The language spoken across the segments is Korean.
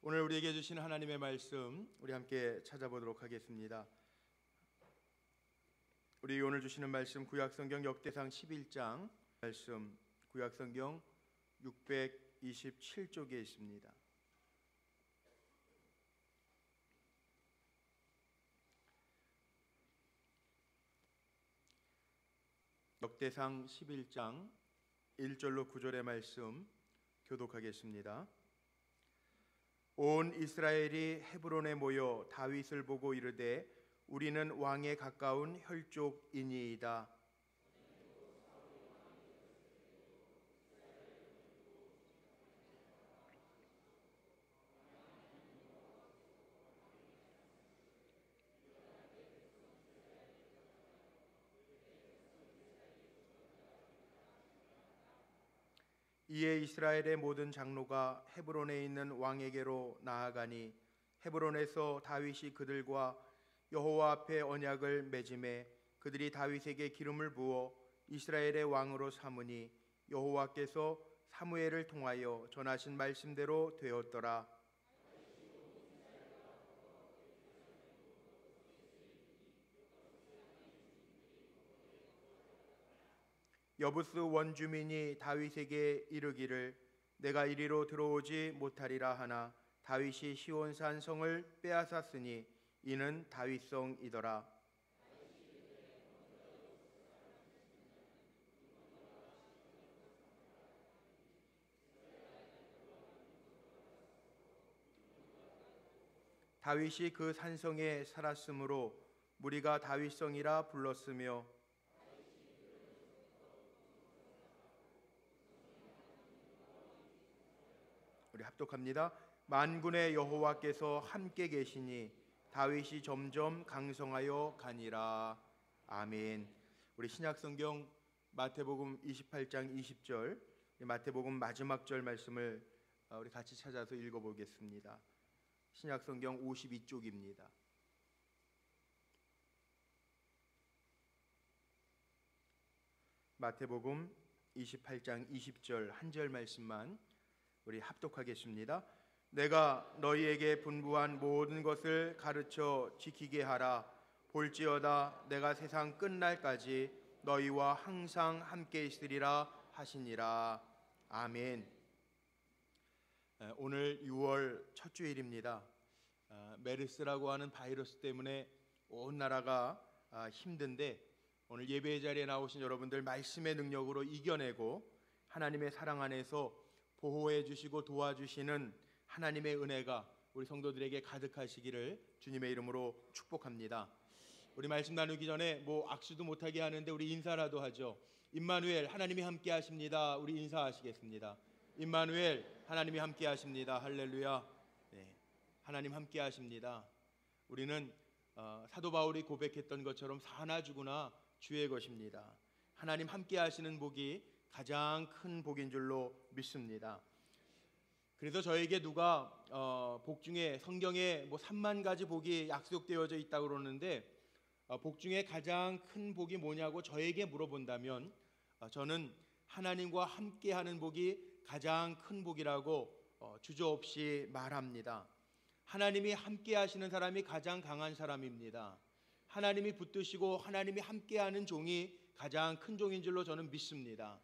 오늘 우리에게 주신 하나님의 말씀 우리 함께 찾아보도록 하겠습니다. 우리 오늘 주시는 말씀 구약성경 역대상 11장 말씀 구약성경 627쪽에 있습니다. 역대상 11장 1절로 9절의 말씀 교독하겠습니다. 온 이스라엘이 헤브론에 모여 다윗을 보고 이르되 우리는 왕에 가까운 혈족이니이다. 이에 이스라엘의 모든 장로가 헤브론에 있는 왕에게로 나아가니 헤브론에서 다윗이 그들과 여호와 앞에 언약을 맺음에 그들이 다윗에게 기름을 부어 이스라엘의 왕으로 삼으니 여호와께서 사무엘을 통하여 전하신 말씀대로 되었더라. 여부스 원주민이 다윗에게 이르기를 내가 이리로 들어오지 못하리라 하나 다윗이 시온산 성을 빼앗았으니 이는 다윗성이더라. 다윗이 그 산성에 살았으므로 무리가 다윗성이라 불렀으며 우리 합독합니다. 만군의 여호와께서 함께 계시니 다윗이 점점 강성하여 가니라. 아멘. 우리 신약성경 마태복음 28장 20절 마태복음 마지막 절 말씀을 우리 같이 찾아서 읽어보겠습니다. 신약성경 52쪽입니다. 마태복음 28장 20절 한 절 말씀만 우리 합독하겠습니다. 내가 너희에게 분부한 모든 것을 가르쳐 지키게 하라. 볼지어다 내가 세상 끝날까지 너희와 항상 함께 있으리라 하시니라. 아멘. 오늘 6월 첫 주일입니다. 메르스라고 하는 바이러스 때문에 온 나라가 힘든데 오늘 예배의 자리에 나오신 여러분들 말씀의 능력으로 이겨내고 하나님의 사랑 안에서 보호해 주시고 도와주시는 하나님의 은혜가 우리 성도들에게 가득하시기를 주님의 이름으로 축복합니다. 우리 말씀 나누기 전에 악수도 못하게 하는데 우리 인사라도 하죠. 임마누엘 하나님이 함께 하십니다. 우리 인사하시겠습니다. 임마누엘 하나님이 함께 하십니다. 할렐루야. 네, 하나님 함께 하십니다. 우리는 사도 바울이 고백했던 것처럼 사나 죽으나 주의 것입니다. 하나님 함께 하시는 복이 가장 큰 복인 줄로 믿습니다. 그래서 저에게 누가 복 중에 성경에 3만 가지 복이 약속되어져 있다고 그러는데 복 중에 가장 큰 복이 뭐냐고 저에게 물어본다면 저는 하나님과 함께하는 복이 가장 큰 복이라고 주저없이 말합니다. 하나님이 함께하시는 사람이 가장 강한 사람입니다. 하나님이 붙드시고 하나님이 함께하는 종이 가장 큰 종인 줄로 저는 믿습니다.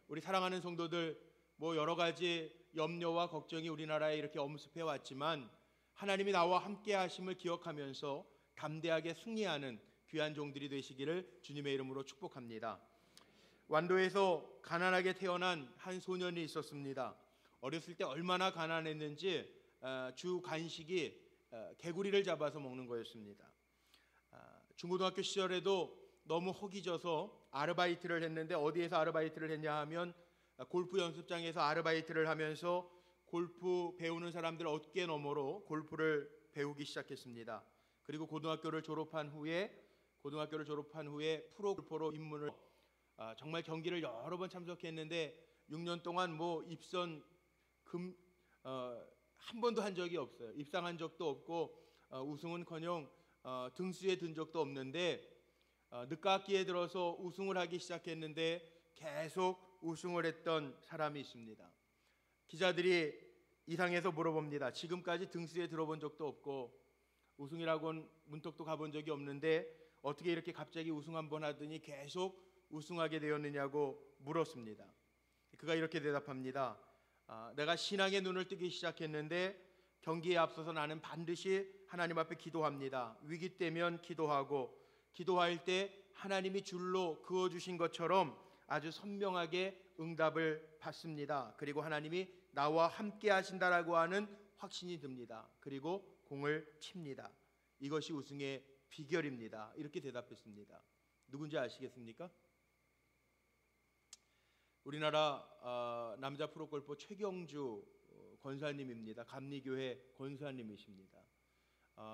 우리 사랑하는 성도들 여러 가지 염려와 걱정이 우리나라에 이렇게 엄습해 왔지만 하나님이 나와 함께 하심을 기억하면서 담대하게 승리하는 귀한 종들이 되시기를 주님의 이름으로 축복합니다. 완도에서 가난하게 태어난 한 소년이 있었습니다. 어렸을 때 얼마나 가난했는지 주 간식이 개구리를 잡아서 먹는 거였습니다. 중고등학교 시절에도 너무 허기져서 아르바이트를 했는데 어디에서 아르바이트를 했냐 하면 골프 연습장에서 아르바이트를 하면서 골프 배우는 사람들 어깨 너머로 골프를 배우기 시작했습니다. 그리고 고등학교를 졸업한 후에 프로 골퍼로 입문을 정말 경기를 여러 번 참석했는데 6년 동안 입선 한 번도 한 적이 없어요. 입상한 적도 없고 우승은커녕 등수에 든 적도 없는데 늦깎이에 들어서 우승을 하기 시작했는데 계속 우승을 했던 사람이 있습니다. 기자들이 이상해서 물어봅니다. 지금까지 등수에 들어본 적도 없고 우승이라고는 문턱도 가본 적이 없는데 어떻게 이렇게 갑자기 우승 한번 하더니 계속 우승하게 되었느냐고 물었습니다. 그가 이렇게 대답합니다. 내가 신앙의 눈을 뜨기 시작했는데 경기에 앞서서 나는 반드시 하나님 앞에 기도합니다. 위기 때면 기도하고 기도할 때 하나님이 줄로 그어주신 것처럼 아주 선명하게 응답을 받습니다. 그리고 하나님이 나와 함께 하신다라고 하는 확신이 듭니다. 그리고 공을 칩니다. 이것이 우승의 비결입니다. 이렇게 대답했습니다. 누군지 아시겠습니까? 우리나라 남자 프로골퍼 최경주 권사님입니다. 감리교회 권사님이십니다.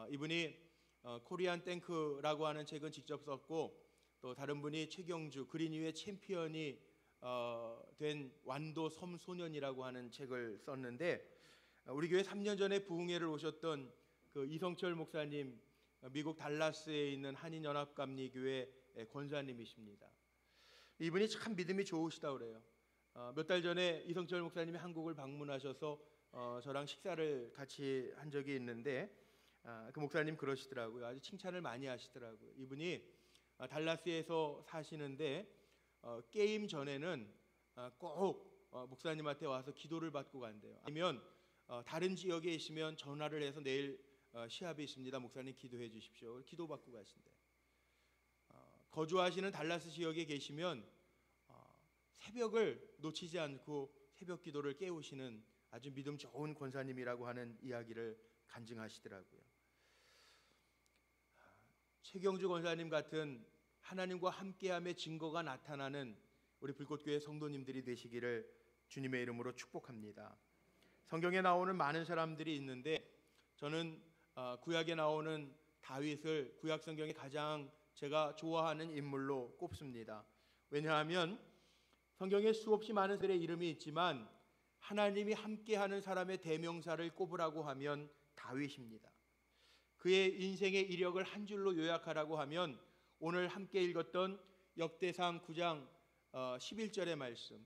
이분이 코리안 땡크라고 하는 책은 직접 썼고 또 다른 분이 최경주 그린 위의 챔피언이 된 완도 섬소년이라고 하는 책을 썼는데 우리 교회 3년 전에 부흥회를 오셨던 그 이성철 목사님 미국 달라스에 있는 한인연합감리교회 권사님이십니다. 이분이 참 믿음이 좋으시다 그래요. 몇 달 전에 이성철 목사님이 한국을 방문하셔서 저랑 식사를 같이 한 적이 있는데 그 목사님 그러시더라고요. 아주 칭찬을 많이 하시더라고요. 이분이 달라스에서 사시는데 게임 전에는 꼭 목사님한테 와서 기도를 받고 간대요. 아니면 다른 지역에 있으면 전화를 해서 내일 시합이 있습니다. 목사님 기도해 주십시오. 기도 받고 가신대. 거주하시는 달라스 지역에 계시면 새벽을 놓치지 않고 새벽 기도를 깨우시는 아주 믿음 좋은 권사님이라고 하는 이야기를 간증하시더라고요. 최경주 권사님 같은 하나님과 함께함의 증거가 나타나는 우리 불꽃교회 성도님들이 되시기를 주님의 이름으로 축복합니다. 성경에 나오는 많은 사람들이 있는데 저는 구약에 나오는 다윗을 구약 성경에 가장 제가 좋아하는 인물로 꼽습니다. 왜냐하면 성경에 수없이 많은 사람들의 이름이 있지만 하나님이 함께하는 사람의 대명사를 꼽으라고 하면 다윗입니다. 그의 인생의 이력을 한 줄로 요약하라고 하면 오늘 함께 읽었던 역대상 9장 11절의 말씀,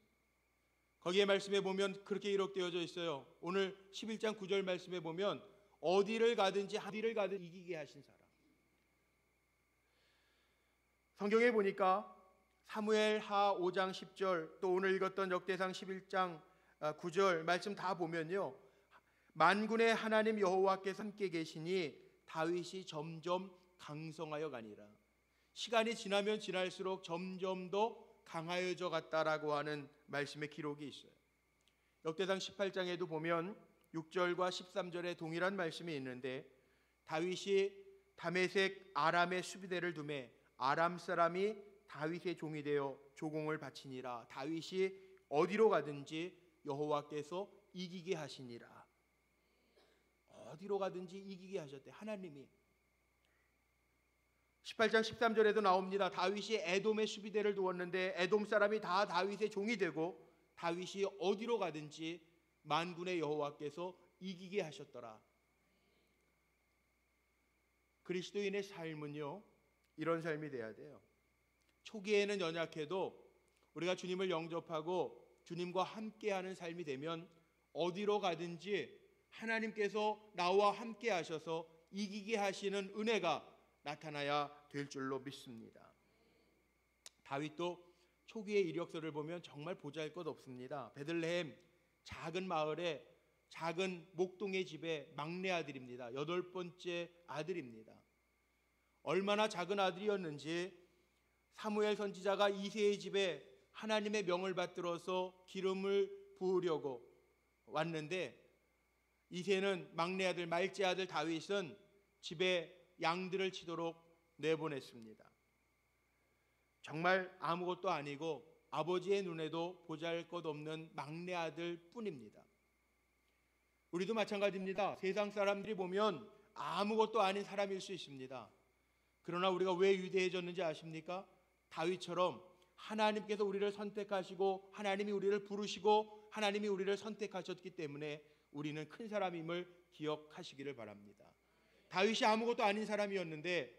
거기에 말씀에 보면 그렇게 기록되어져 있어요. 오늘 11장 9절 말씀에 보면 어디를 가든지 이기게 하신 사람. 성경에 보니까 사무엘하 5장 10절 또 오늘 읽었던 역대상 11장 9절 말씀 다 보면요, 만군의 하나님 여호와께서 함께 계시니 다윗이 점점 강성하여 가니라. 시간이 지나면 지날수록 점점 더 강하여져 갔다라고 하는 말씀의 기록이 있어요. 역대상 18장에도 보면 6절과 13절에 동일한 말씀이 있는데 다윗이 다메섹 아람의 수비대를 두매 아람 사람이 다윗의 종이 되어 조공을 바치니라. 다윗이 어디로 가든지 여호와께서 이기게 하시니라. 어디로 가든지 이기게 하셨대, 하나님이. 18장 13절에도 나옵니다. 다윗이 에돔의 수비대를 두었는데 에돔 사람이 다 다윗의 종이 되고 다윗이 어디로 가든지 만군의 여호와께서 이기게 하셨더라. 그리스도인의 삶은요, 이런 삶이 돼야 돼요. 초기에는 연약해도 우리가 주님을 영접하고 주님과 함께하는 삶이 되면 어디로 가든지 하나님께서 나와 함께 하셔서 이기게 하시는 은혜가 나타나야 될 줄로 믿습니다. 다윗도 초기의 이력서를 보면 정말 보잘것없습니다. 베들레헴 작은 마을에 작은 목동의 집에 막내 아들입니다. 8번째 아들입니다. 얼마나 작은 아들이었는지 사무엘 선지자가 이새의 집에 하나님의 명을 받들어서 기름을 부으려고 왔는데 이새는 막내 아들 말째 아들 다윗은 집에 양들을 치도록 내보냈습니다. 정말 아무것도 아니고 아버지의 눈에도 보잘것없는 막내 아들 뿐입니다. 우리도 마찬가지입니다. 세상 사람들이 보면 아무것도 아닌 사람일 수 있습니다. 그러나 우리가 왜 위대해졌는지 아십니까? 다윗처럼 하나님께서 우리를 선택하시고 하나님이 우리를 부르시고 하나님이 우리를 선택하셨기 때문에 우리는 큰 사람임을 기억하시기를 바랍니다. 다윗이 아무것도 아닌 사람이었는데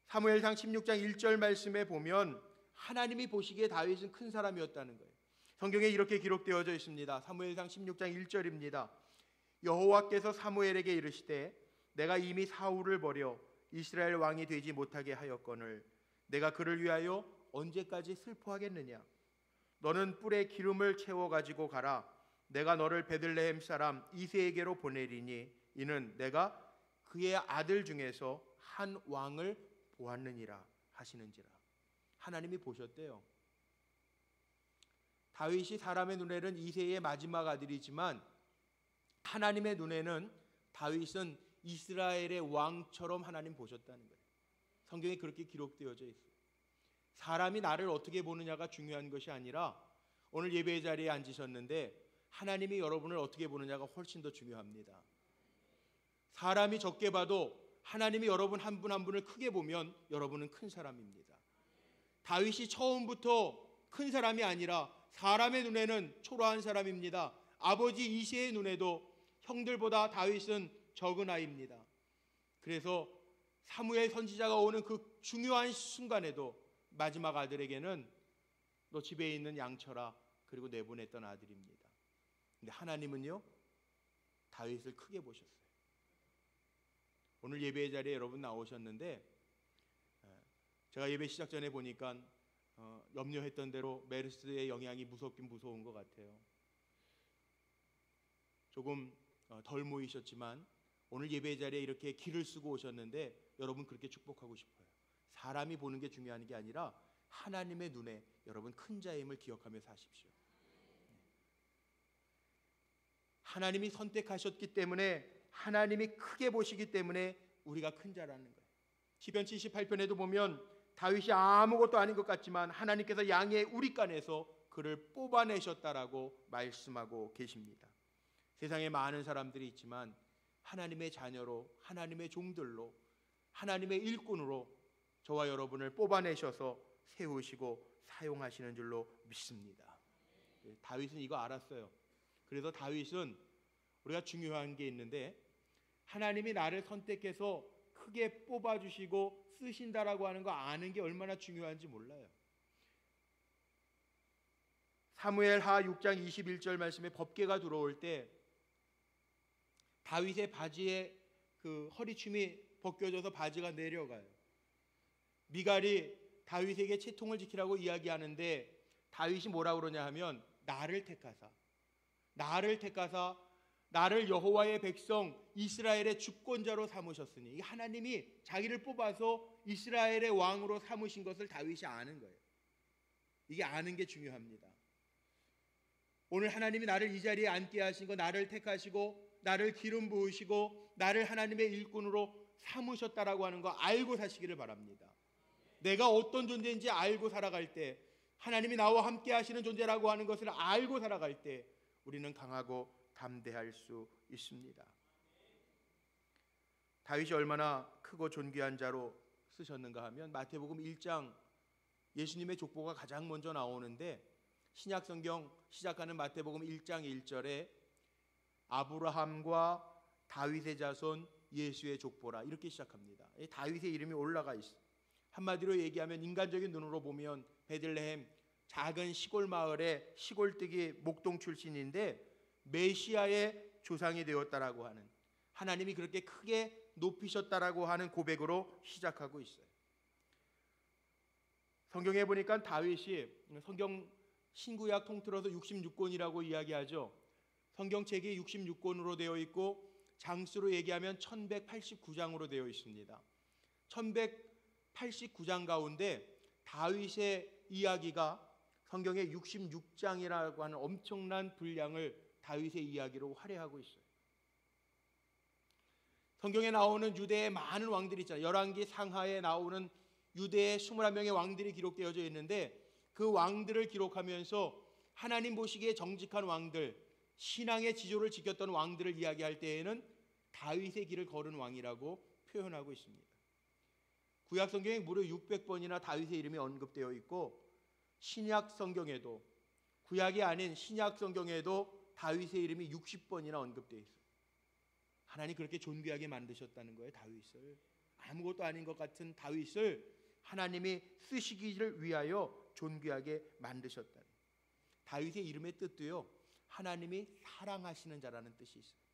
사무엘상 16장 1절 말씀에 보면 하나님이 보시기에 다윗은 큰 사람이었다는 거예요. 성경에 이렇게 기록되어져 있습니다. 사무엘상 16장 1절입니다. 여호와께서 사무엘에게 이르시되 내가 이미 사울을 버려 이스라엘 왕이 되지 못하게 하였거늘 내가 그를 위하여 언제까지 슬퍼하겠느냐. 너는 뿔에 기름을 채워 가지고 가라. 내가 너를 베들레헴 사람 이새에게로 보내리니 이는 내가 그의 아들 중에서 한 왕을 보았느니라 하시는지라. 하나님이 보셨대요. 다윗이 사람의 눈에는 이새의 마지막 아들이지만 하나님의 눈에는 다윗은 이스라엘의 왕처럼 하나님 보셨다는 거예요. 성경에 그렇게 기록되어져 있어요. 사람이 나를 어떻게 보느냐가 중요한 것이 아니라 오늘 예배의 자리에 앉으셨는데 하나님이 여러분을 어떻게 보느냐가 훨씬 더 중요합니다. 사람이 적게 봐도 하나님이 여러분 한 분 한 분을 크게 보면 여러분은 큰 사람입니다. 다윗이 처음부터 큰 사람이 아니라 사람의 눈에는 초라한 사람입니다. 아버지 이새의 눈에도 형들보다 다윗은 적은 아이입니다. 그래서 사무엘 선지자가 오는 그 중요한 순간에도 마지막 아들에게는 너 집에 있는 양 쳐라 그리고 내보냈던 아들입니다. 근데 하나님은요 다윗을 크게 보셨어요. 오늘 예배의 자리에 여러분 나오셨는데 제가 예배 시작 전에 보니까 염려했던 대로 메르스의 영향이 무섭긴 무서운 것 같아요. 조금 덜 모이셨지만 오늘 예배 자리에 이렇게 길을 쓰고 오셨는데 여러분 그렇게 축복하고 싶어요. 사람이 보는 게 중요한 게 아니라 하나님의 눈에 여러분 큰 자임을 기억하며 사십시오. 하나님이 선택하셨기 때문에 하나님이 크게 보시기 때문에 우리가 큰 자라는 거예요. 시편 78편에도 보면 다윗이 아무것도 아닌 것 같지만 하나님께서 양의 우리간에서 그를 뽑아내셨다라고 말씀하고 계십니다. 세상에 많은 사람들이 있지만 하나님의 자녀로 하나님의 종들로 하나님의 일꾼으로 저와 여러분을 뽑아내셔서 세우시고 사용하시는 줄로 믿습니다. 다윗은 이거 알았어요. 그래서 다윗은 우리가 중요한 게 있는데 하나님이 나를 선택해서 크게 뽑아주시고 쓰신다라고 하는 거 아는 게 얼마나 중요한지 몰라요. 사무엘하 6장 21절 말씀에 법궤가 들어올 때 다윗의 바지에 그 허리춤이 벗겨져서 바지가 내려가요. 미갈이 다윗에게 채통을 지키라고 이야기하는데 다윗이 뭐라고 그러냐 하면 나를 택하사 나를 여호와의 백성 이스라엘의 주권자로 삼으셨으니 하나님이 자기를 뽑아서 이스라엘의 왕으로 삼으신 것을 다윗이 아는 거예요. 이게 아는 게 중요합니다. 오늘 하나님이 나를 이 자리에 앉게 하신 거 나를 택하시고 나를 기름 부으시고 나를 하나님의 일꾼으로 삼으셨다라고 하는 거 알고 사시기를 바랍니다. 내가 어떤 존재인지 알고 살아갈 때 하나님이 나와 함께 하시는 존재라고 하는 것을 알고 살아갈 때 우리는 강하고 담대할 수 있습니다. 다윗이 얼마나 크고 존귀한 자로 쓰셨는가 하면 마태복음 1장 예수님의 족보가 가장 먼저 나오는데 신약 성경 시작하는 마태복음 1장 1절에 아브라함과 다윗의 자손 예수의 족보라 이렇게 시작합니다. 다윗의 이름이 올라가 있어요. 한마디로 얘기하면 인간적인 눈으로 보면 베들레헴 작은 시골 마을의 시골뜨기 목동 출신인데 메시아의 조상이 되었다라고 하는 하나님이 그렇게 크게 높이셨다라고 하는 고백으로 시작하고 있어요. 성경에 보니까 다윗이 성경 신구약 통틀어서 66권이라고 이야기하죠. 성경책이 66권으로 되어 있고 장수로 얘기하면 1189장으로 되어 있습니다. 1189장 가운데 다윗의 이야기가 성경의 66장이라고 하는 엄청난 분량을 다윗의 이야기로 할애하고 있어요. 성경에 나오는 유대의 많은 왕들이 있잖아요. 열왕기 상하에 나오는 유대의 21명의 왕들이 기록되어져 있는데 그 왕들을 기록하면서 하나님 보시기에 정직한 왕들, 신앙의 지조를 지켰던 왕들을 이야기할 때에는 다윗의 길을 걸은 왕이라고 표현하고 있습니다. 구약 성경에 무려 600번이나 다윗의 이름이 언급되어 있고 신약 성경에도 구약이 아닌 신약 성경에도 다윗의 이름이 60번이나 언급되어 있어요. 하나님 그렇게 존귀하게 만드셨다는 거예요. 다윗을 아무것도 아닌 것 같은 다윗을 하나님이 쓰시기를 위하여 존귀하게 만드셨다. 다윗의 이름의 뜻도요 하나님이 사랑하시는 자라는 뜻이 있어요.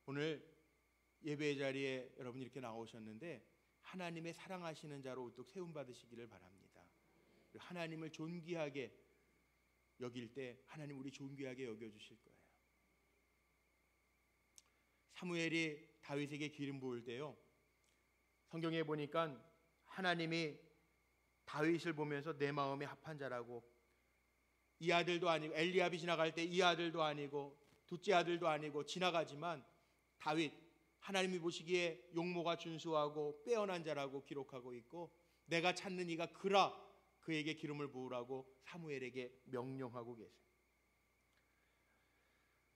오늘 예배의 자리에 여러분 이렇게 나오셨는데 하나님의 사랑하시는 자로 우뚝 세움 받으시기를 바랍니다. 하나님을 존귀하게 여길 때 하나님 우리 존귀하게 여겨주실 거예요. 사무엘이 다윗에게 기름 부을 때요, 성경에 보니까 하나님이 다윗을 보면서 내 마음에 합한 자라고, 이 아들도 아니고 엘리압이 지나갈 때 이 아들도 아니고 둘째 아들도 아니고 지나가지만 다윗, 하나님이 보시기에 용모가 준수하고 빼어난 자라고 기록하고 있고, 내가 찾는 이가 그라, 그에게 기름을 부으라고 사무엘에게 명령하고 계세요.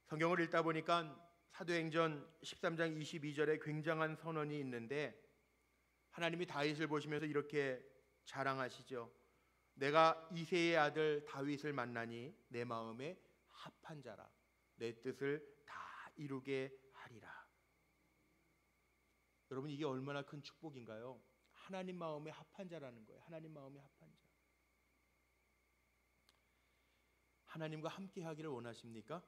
성경을 읽다 보니까 사도행전 13장 22절에 굉장한 선언이 있는데, 하나님이 다윗을 보시면서 이렇게 자랑하시죠. 내가 이새의 아들 다윗을 만나니 내 마음에 합한 자라, 내 뜻을 다 이루게 하리라. 여러분, 이게 얼마나 큰 축복인가요? 하나님 마음에 합한 자라는 거예요. 하나님 마음에 합한 자. 하나님과 함께 하기를 원하십니까?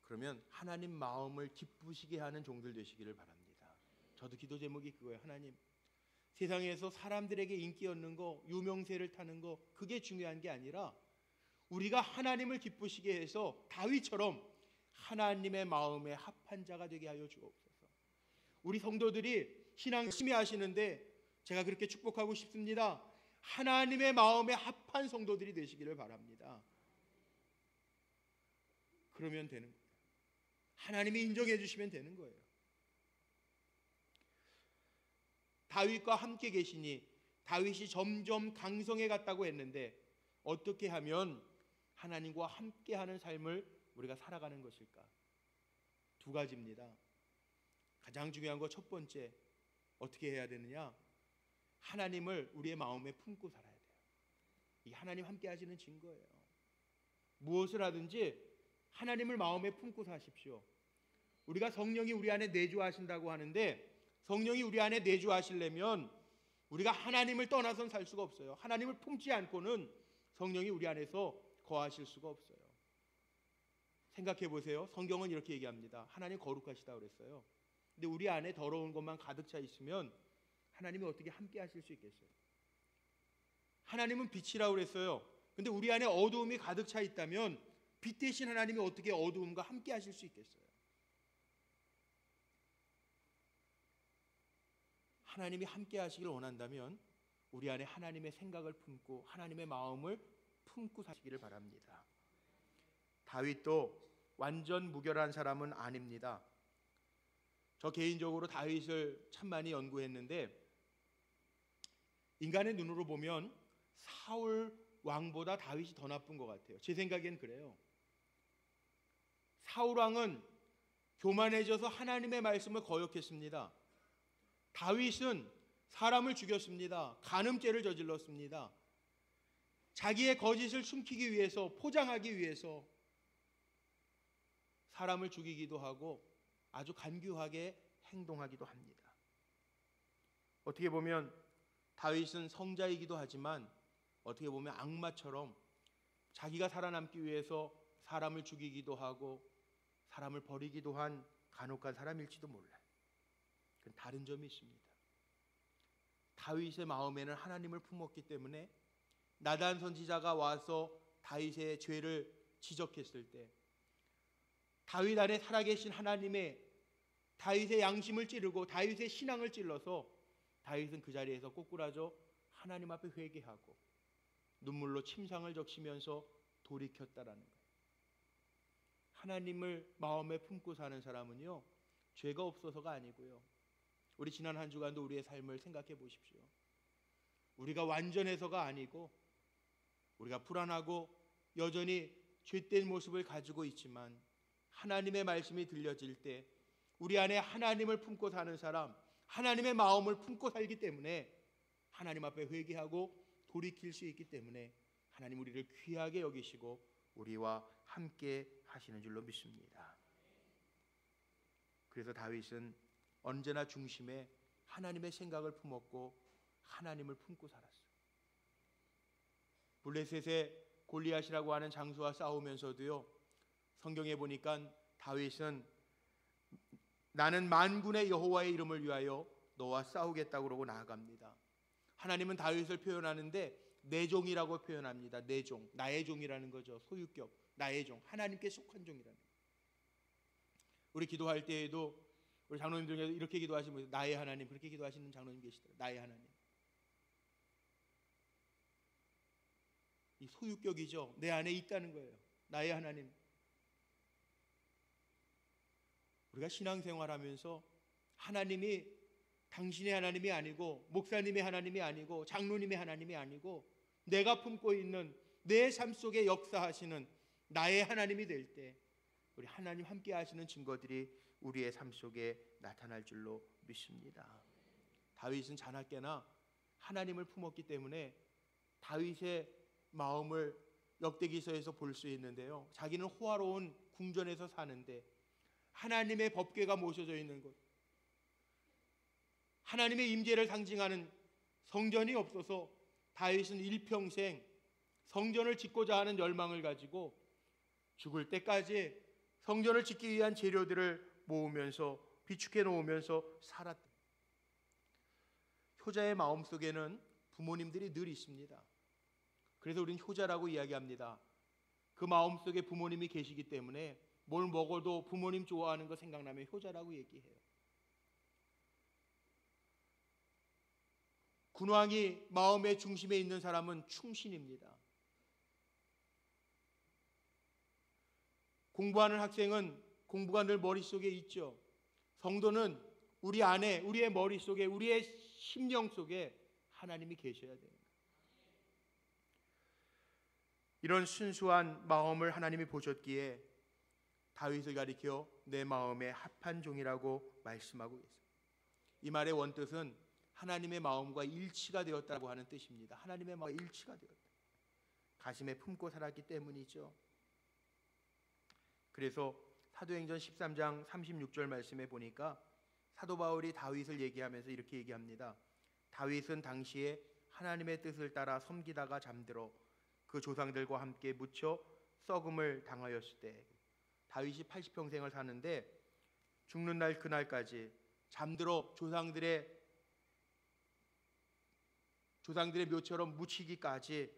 그러면 하나님 마음을 기쁘시게 하는 종들 되시기를 바랍니다. 저도 기도 제목이 그거예요. 하나님, 세상에서 사람들에게 인기 얻는 거, 유명세를 타는 거, 그게 중요한 게 아니라 우리가 하나님을 기쁘시게 해서 다윗처럼 하나님의 마음에 합한 자가 되게 하여 주옵소서. 우리 성도들이 신앙 열심히 하시는데 제가 그렇게 축복하고 싶습니다. 하나님의 마음에 합한 성도들이 되시기를 바랍니다. 그러면 되는 거예요. 하나님이 인정해 주시면 되는 거예요. 다윗과 함께 계시니 다윗이 점점 강성해 갔다고 했는데, 어떻게 하면 하나님과 함께하는 삶을 우리가 살아가는 것일까? 두 가지입니다. 가장 중요한 거 첫 번째, 어떻게 해야 되느냐? 하나님을 우리의 마음에 품고 살아야 돼요. 이 하나님 함께 하시는 증거예요. 무엇을 하든지 하나님을 마음에 품고 사십시오. 우리가 성령이 우리 안에 내주하신다고 하는데, 성령이 우리 안에 내주하시려면 우리가 하나님을 떠나선 살 수가 없어요. 하나님을 품지 않고는 성령이 우리 안에서 거하실 수가 없어요. 생각해 보세요. 성경은 이렇게 얘기합니다. 하나님 거룩하시다 그랬어요. 근데 우리 안에 더러운 것만 가득 차 있으면 하나님이 어떻게 함께 하실 수 있겠어요? 하나님은 빛이라고 그랬어요. 근데 우리 안에 어두움이 가득 차 있다면 빛 대신 하나님이 어떻게 어두움과 함께 하실 수 있겠어요? 하나님이 함께 하시길 원한다면 우리 안에 하나님의 생각을 품고 하나님의 마음을 품고 사시기를 바랍니다. 다윗도 완전 무결한 사람은 아닙니다. 저 개인적으로 다윗을 참 많이 연구했는데, 인간의 눈으로 보면 사울 왕보다 다윗이 더 나쁜 것 같아요. 제 생각엔 그래요. 사울 왕은 교만해져서 하나님의 말씀을 거역했습니다. 다윗은 사람을 죽였습니다. 간음죄를 저질렀습니다. 자기의 거짓을 숨기기 위해서, 포장하기 위해서 사람을 죽이기도 하고 아주 간교하게 행동하기도 합니다. 어떻게 보면 다윗은 성자이기도 하지만 어떻게 보면 악마처럼 자기가 살아남기 위해서 사람을 죽이기도 하고 사람을 버리기도 한 간혹한 사람일지도 몰라요. 그건 다른 점이 있습니다. 다윗의 마음에는 하나님을 품었기 때문에 나단 선지자가 와서 다윗의 죄를 지적했을 때 다윗 안에 살아계신 하나님의 다윗의 양심을 찌르고 다윗의 신앙을 찔러서 다윗은 그 자리에서 꼬꾸라져 하나님 앞에 회개하고 눈물로 침상을 적시면서 돌이켰다라는 거예요. 하나님을 마음에 품고 사는 사람은요, 죄가 없어서가 아니고요. 우리 지난 한 주간도 우리의 삶을 생각해 보십시오. 우리가 완전해서가 아니고 우리가 불안하고 여전히 죄된 모습을 가지고 있지만 하나님의 말씀이 들려질 때 우리 안에 하나님을 품고 사는 사람, 하나님의 마음을 품고 살기 때문에 하나님 앞에 회개하고 돌이킬 수 있기 때문에 하나님 우리를 귀하게 여기시고 우리와 함께 하시는 줄로 믿습니다. 그래서 다윗은 언제나 중심에 하나님의 생각을 품었고 하나님을 품고 살았어요. 블레셋의 골리앗이라고 하는 장수와 싸우면서도요, 성경에 보니까 다윗은 나는 만군의 여호와의 이름을 위하여 너와 싸우겠다고 그러고 나아갑니다. 하나님은 다윗을 표현하는데 내 종이라고 표현합니다. 내 종, 나의 종이라는 거죠. 소유격, 나의 종, 하나님께 속한 종이라는 거예요. 우리 기도할 때에도 우리 장로님 중에 이렇게 기도하시는 분이 나의 하나님, 그렇게 기도하시는 장로님 계시더라고요. 나의 하나님. 이 소유격이죠. 내 안에 있다는 거예요. 나의 하나님. 우리가 신앙생활하면서 하나님이 당신의 하나님이 아니고 목사님의 하나님이 아니고 장로님의 하나님이 아니고 내가 품고 있는 내 삶 속에 역사하시는 나의 하나님이 될 때 우리 하나님 함께 하시는 증거들이 우리의 삶 속에 나타날 줄로 믿습니다. 다윗은 자나깨나 하나님을 품었기 때문에 다윗의 마음을 역대기서에서 볼 수 있는데요. 자기는 호화로운 궁전에서 사는데 하나님의 법궤가 모셔져 있는 곳, 하나님의 임재를 상징하는 성전이 없어서 다윗은 일평생 성전을 짓고자 하는 열망을 가지고 죽을 때까지 성전을 짓기 위한 재료들을 모으면서 비축해 놓으면서 살았다. 효자의 마음속에는 부모님들이 늘 있습니다. 그래서 우리는 효자라고 이야기합니다. 그 마음속에 부모님이 계시기 때문에 뭘 먹어도 부모님 좋아하는 거 생각나면 효자라고 얘기해요. 군왕이 마음의 중심에 있는 사람은 충신입니다. 공부하는 학생은 공부가 늘 머릿속에 있죠. 성도는 우리 안에, 우리의 머릿속에, 우리의 심령 속에 하나님이 계셔야 돼요. 이런 순수한 마음을 하나님이 보셨기에 다윗을 가리켜 내 마음에 합한 종이라고 말씀하고 있어요. 이 말의 원뜻은 하나님의 마음과 일치가 되었다고 하는 뜻입니다. 하나님의 마음과 일치가 되었다. 가슴에 품고 살았기 때문이죠. 그래서 사도행전 13장 36절 말씀에 보니까 사도 바울이 다윗을 얘기하면서 이렇게 얘기합니다. 다윗은 당시에 하나님의 뜻을 따라 섬기다가 잠들어 그 조상들과 함께 묻혀 썩음을 당하였을 때, 다윗이 80평생을 사는데 죽는 날 그날까지 잠들어 조상들의 묘처럼 묻히기까지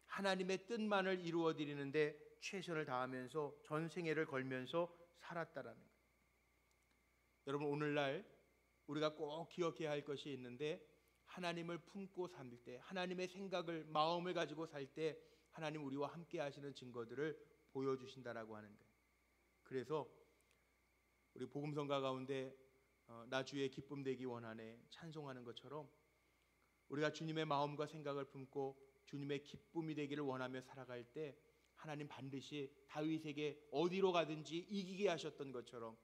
하나님의 뜻만을 이루어 드리는데 최선을 다하면서 전생애를 걸면서 살았다라는 거예요. 여러분, 오늘날 우리가 꼭 기억해야 할 것이 있는데, 하나님을 품고 살 때, 하나님의 생각을, 마음을 가지고 살 때 하나님 우리와 함께 하시는 증거들을 보여주신다라고 하는 거예요. 그래서 우리 복음성가 가운데 나 주의 기쁨 되기 원하네 찬송하는 것처럼 우리가 주님의 마음과 생각을 품고 주님의 기쁨이 되기를 원하며 살아갈 때 하나님 반드시 다윗에게 어디로 가든지 이기게 하셨던 것처럼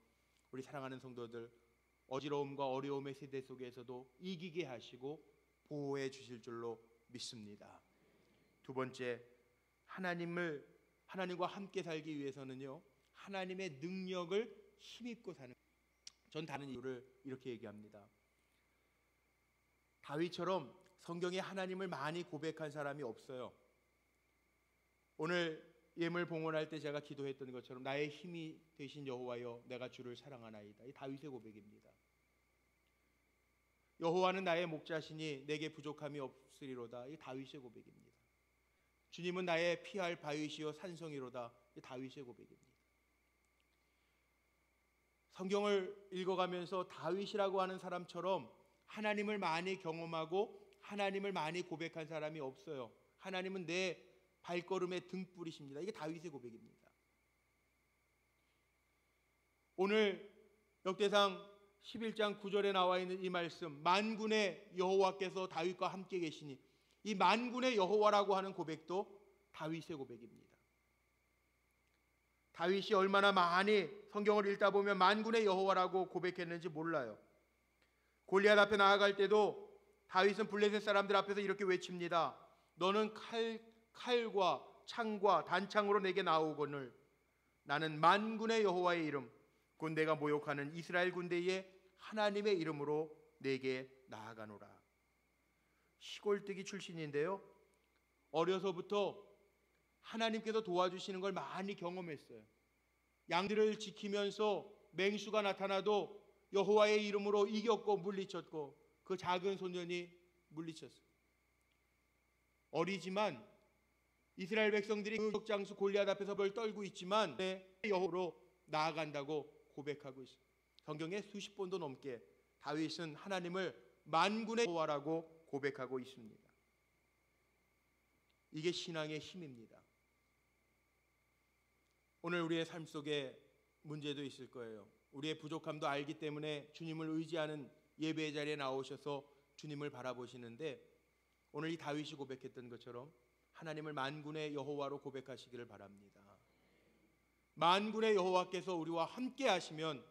우리 사랑하는 성도들 어지러움과 어려움의 세대 속에서도 이기게 하시고 보호해 주실 줄로 믿습니다. 두 번째, 하나님과 함께 살기 위해서는요, 하나님의 능력을 힘입고 사는, 전 다른 이유를 이렇게 얘기합니다. 다윗처럼 성경에 하나님을 많이 고백한 사람이 없어요. 오늘 예물 봉헌할 때 제가 기도했던 것처럼 나의 힘이 되신 여호와여 내가 주를 사랑하나이다. 이 다윗의 고백입니다. 여호와는 나의 목자시니 내게 부족함이 없으리로다. 이 다윗의 고백입니다. 주님은 나의 피할 바위시요 산성이로다. 이 다윗의 고백입니다. 성경을 읽어가면서 다윗이라고 하는 사람처럼 하나님을 많이 경험하고 하나님을 많이 고백한 사람이 없어요. 하나님은 내 발걸음의 등불이십니다. 이게 다윗의 고백입니다. 오늘 역대상 11장 9절에 나와 있는 이 말씀, 만군의 여호와께서 다윗과 함께 계시니, 이 만군의 여호와라고 하는 고백도 다윗의 고백입니다. 다윗이 얼마나 많이 성경을 읽다 보면 만군의 여호와라고 고백했는지 몰라요. 골리앗 앞에 나아갈 때도 다윗은 블레셋 사람들 앞에서 이렇게 외칩니다. 너는 칼과 창과 단창으로 내게 나오거늘 나는 만군의 여호와의 이름 곧 내가 모욕하는 이스라엘 군대의 하나님의 이름으로 내게 나아가노라. 시골뜨기 출신인데요, 어려서부터 하나님께서 도와주시는 걸 많이 경험했어요. 양들을 지키면서 맹수가 나타나도 여호와의 이름으로 이겼고 물리쳤고 그 작은 소년이 물리쳤어요. 어리지만 이스라엘 백성들이 그 장수 골리앗 앞에서 벌 떨고 있지만 여호와로 나아간다고 고백하고 있어요. 성경에 수십 번도 넘게 다윗은 하나님을 만군의 여호와라고 고백하고 있습니다. 이게 신앙의 힘입니다. 오늘 우리의 삶 속에 문제도 있을 거예요. 우리의 부족함도 알기 때문에 주님을 의지하는 예배의 자리에 나오셔서 주님을 바라보시는데 오늘 이 다윗이 고백했던 것처럼 하나님을 만군의 여호와로 고백하시기를 바랍니다. 만군의 여호와께서 우리와 함께 하시면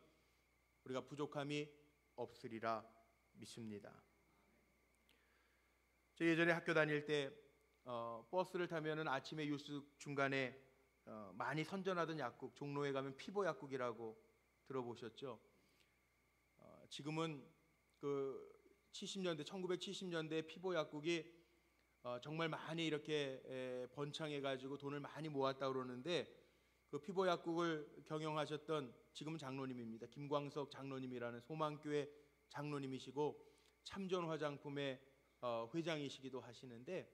우리가 부족함이 없으리라 믿습니다. 저 예전에 학교 다닐 때 버스를 타면은 아침에 뉴스 중간에 많이 선전하던 약국, 종로에 가면 피보 약국이라고 들어보셨죠? 지금은 그 70년대 1970년대 피보 약국이 정말 많이 이렇게 번창해가지고 돈을 많이 모았다 그러는데 그 피보 약국을 경영하셨던 지금은 장로님입니다. 김광석 장로님이라는 소망교회 장로님이시고 참전 화장품의 회장이시기도 하시는데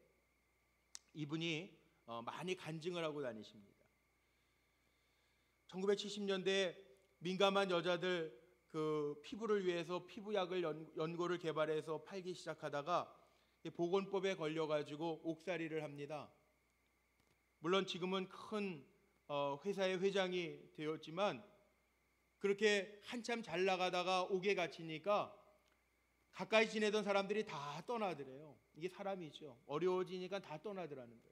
이분이 많이 간증을 하고 다니십니다. 1970년대에 민감한 여자들 그 피부를 위해서 피부약을 연고를 개발해서 팔기 시작하다가 보건법에 걸려가지고 옥살이를 합니다. 물론 지금은 큰 회사의 회장이 되었지만 그렇게 한참 잘 나가다가 옥에 갇히니까 가까이 지내던 사람들이 다 떠나더래요. 이게 사람이죠. 어려워지니까 다 떠나더라는 거예요.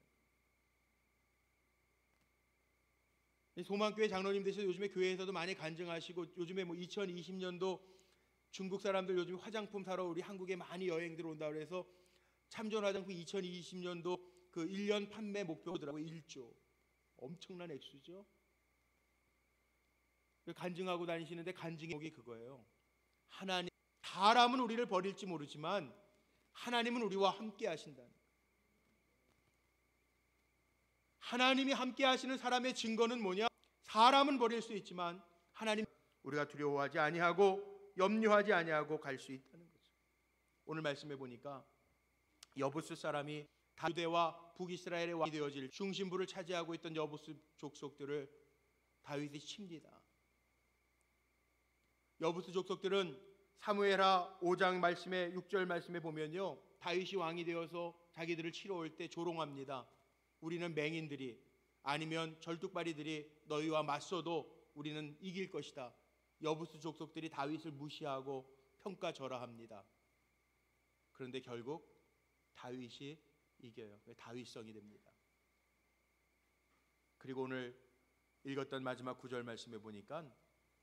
소망교회 장로님 되셔서 요즘에 교회에서도 많이 간증하시고 요즘에 뭐 2020년도 중국 사람들 요즘 화장품 사러 우리 한국에 많이 여행들 온다 그래서 참전 화장품 2020년도 그 1년 판매 목표더라고요. 1조. 엄청난 액수죠. 간증하고 다니시는데 간증의 목이 그거예요. 하나님, 사람은 우리를 버릴지 모르지만 하나님은 우리와 함께 하신다는. 하나님이 함께 하시는 사람의 증거는 뭐냐? 사람은 버릴 수 있지만 하나님 우리가 두려워하지 아니하고 염려하지 아니하고 갈 수 있다는 거죠. 오늘 말씀해 보니까 여부스 사람이 다윗와 북이스라엘의 왕이 되어질 중심부를 차지하고 있던 여부스 족속들을 다윗이 칩니다. 여부스 족속들은 사무엘하 5장 말씀에 6절 말씀에 보면요, 다윗이 왕이 되어서 자기들을 치러 올 때 조롱합니다. 우리는 맹인들이 아니면 절뚝발이들이 너희와 맞서도 우리는 이길 것이다. 여부스 족속들이 다윗을 무시하고 평가절하합니다. 그런데 결국 다윗이 이겨요. 다윗성이 됩니다. 그리고 오늘 읽었던 마지막 9절 말씀에 보니까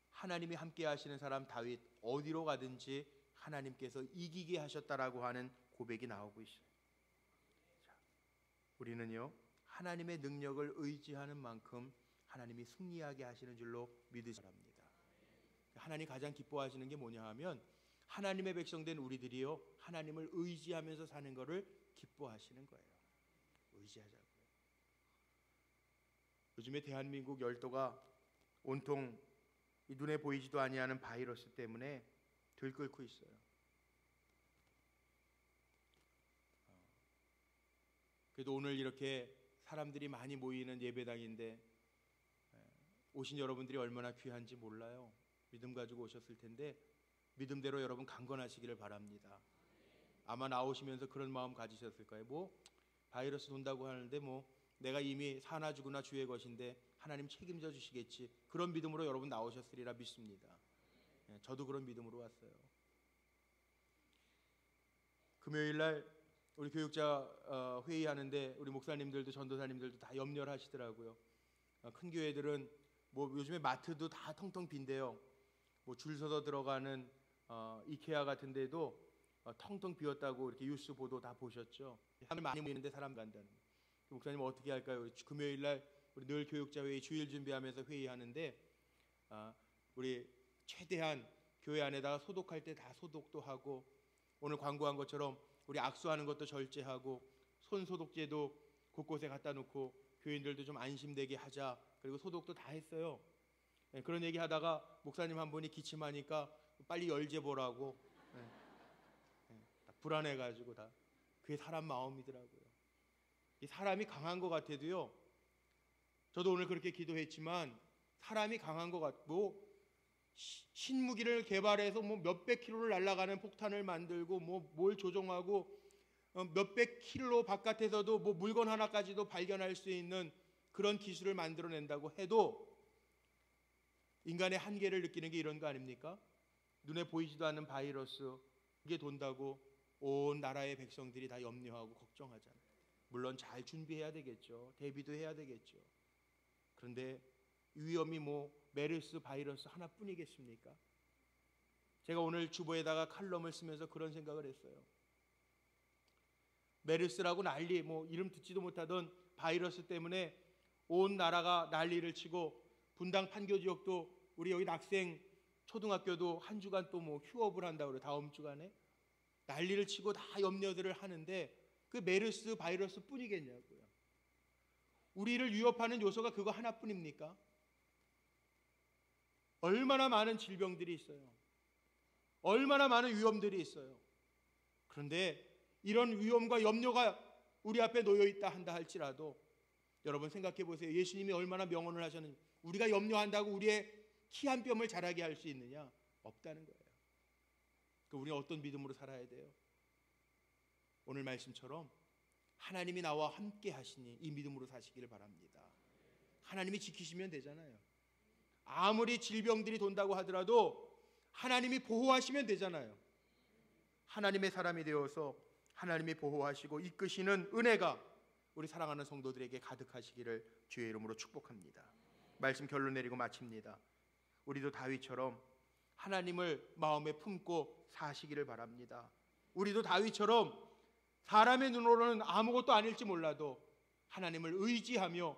하나님이 함께 하시는 사람 다윗 어디로 가든지 하나님께서 이기게 하셨다라고 하는 고백이 나오고 있어요. 자, 우리는요 하나님의 능력을 의지하는 만큼 하나님이 승리하게 하시는 줄로 믿으시기 바랍니다. 하나님 가장 기뻐하시는 게 뭐냐 하면 하나님의 백성된 우리들이요 하나님을 의지하면서 사는 것을 기뻐하시는 거예요. 의지하자고요. 요즘에 대한민국 열도가 온통 눈에 보이지도 아니하는 바이러스 때문에 들끓고 있어요. 그래도 오늘 이렇게 사람들이 많이 모이는 예배당인데 오신 여러분들이 얼마나 귀한지 몰라요. 믿음 가지고 오셨을 텐데 믿음대로 여러분 강건하시기를 바랍니다. 아마 나오시면서 그런 마음 가지셨을 거예요. 뭐 바이러스 돈다고 하는데 뭐 내가 이미 사나 죽으나 주의 것인데 하나님 책임져 주시겠지. 그런 믿음으로 여러분 나오셨으리라 믿습니다. 저도 그런 믿음으로 왔어요. 금요일 날 우리 교육자 회의하는데 우리 목사님들도 전도사님들도 다 염려를 하시더라고요. 큰 교회들은 뭐 요즘에 마트도 다 텅텅 빈대요. 뭐 줄 서서 들어가는 이케아 같은 데도 텅텅 비었다고 이렇게 뉴스 보도 다 보셨죠. 사람 많이 모이는데 사람 간다는. 목사님 어떻게 할까요? 금요일 날 우리 늘 교육자 회의 주일 준비하면서 회의하는데 우리 최대한 교회 안에다가 소독할 때 다 소독도 하고 오늘 광고한 것처럼 우리 악수하는 것도 절제하고 손 소독제도 곳곳에 갖다 놓고 교인들도 좀 안심되게 하자. 그리고 소독도 다 했어요. 그런 얘기 하다가 목사님 한 분이 기침하니까 빨리 열제 보라고 불안해가지고 다. 그게 사람 마음이더라고요. 이 사람이 강한 것 같아도요, 저도 오늘 그렇게 기도했지만 사람이 강한 것 같고 신무기를 개발해서 뭐 몇백 킬로를 날아가는 폭탄을 만들고 뭐 뭘 조종하고 몇백 킬로 바깥에서도 뭐 물건 하나까지도 발견할 수 있는 그런 기술을 만들어낸다고 해도 인간의 한계를 느끼는 게 이런 거 아닙니까? 눈에 보이지도 않는 바이러스, 이게 돈다고 온 나라의 백성들이 다 염려하고 걱정하잖아요. 물론 잘 준비해야 되겠죠. 대비도 해야 되겠죠. 그런데 위험이 뭐 메르스 바이러스 하나뿐이겠습니까? 제가 오늘 주보에다가 칼럼을 쓰면서 그런 생각을 했어요. 메르스라고 난리, 뭐 이름 듣지도 못하던 바이러스 때문에 온 나라가 난리를 치고 분당 판교 지역도 우리 여기 학생 초등학교도 한 주간 또 뭐 휴업을 한다고 그래요. 다음 주간에 난리를 치고 다 염려들을 하는데 그 메르스 바이러스 뿐이겠냐고요. 우리를 위협하는 요소가 그거 하나뿐입니까? 얼마나 많은 질병들이 있어요. 얼마나 많은 위험들이 있어요. 그런데 이런 위험과 염려가 우리 앞에 놓여 있다 한다 할지라도 여러분 생각해 보세요. 예수님이 얼마나 명언을 하셨는지. 우리가 염려한다고 우리의 키 한 뼘을 자라게 할 수 있느냐? 없다는 거예요. 그러니까 우리는 어떤 믿음으로 살아야 돼요? 오늘 말씀처럼 하나님이 나와 함께 하시니 이 믿음으로 사시기를 바랍니다. 하나님이 지키시면 되잖아요. 아무리 질병들이 돈다고 하더라도 하나님이 보호하시면 되잖아요. 하나님의 사람이 되어서 하나님이 보호하시고 이끄시는 은혜가 우리 사랑하는 성도들에게 가득하시기를 주의 이름으로 축복합니다. 말씀 결론 내리고 마칩니다. 우리도 다윗처럼 하나님을 마음에 품고 사시기를 바랍니다. 우리도 다윗처럼 사람의 눈으로는 아무것도 아닐지 몰라도 하나님을 의지하며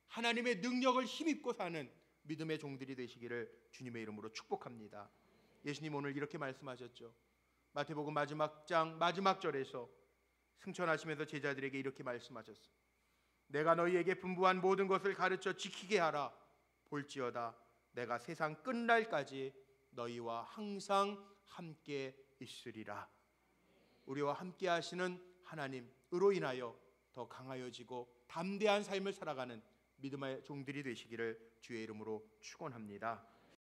하나님의 능력을 힘입고 사는 믿음의 종들이 되시기를 주님의 이름으로 축복합니다. 예수님 오늘 이렇게 말씀하셨죠. 마태복음 마지막 장 마지막 절에서 승천하시면서 제자들에게 이렇게 말씀하셨어요. 내가 너희에게 분부한 모든 것을 가르쳐 지키게 하라. 볼지어다 내가 세상 끝날까지 너희와 항상 함께 있으리라. 우리와 함께 하시는 하나님으로 인하여 더 강하여지고 담대한 삶을 살아가는 믿음의 종들이 되시기를 주의 이름으로 축원합니다.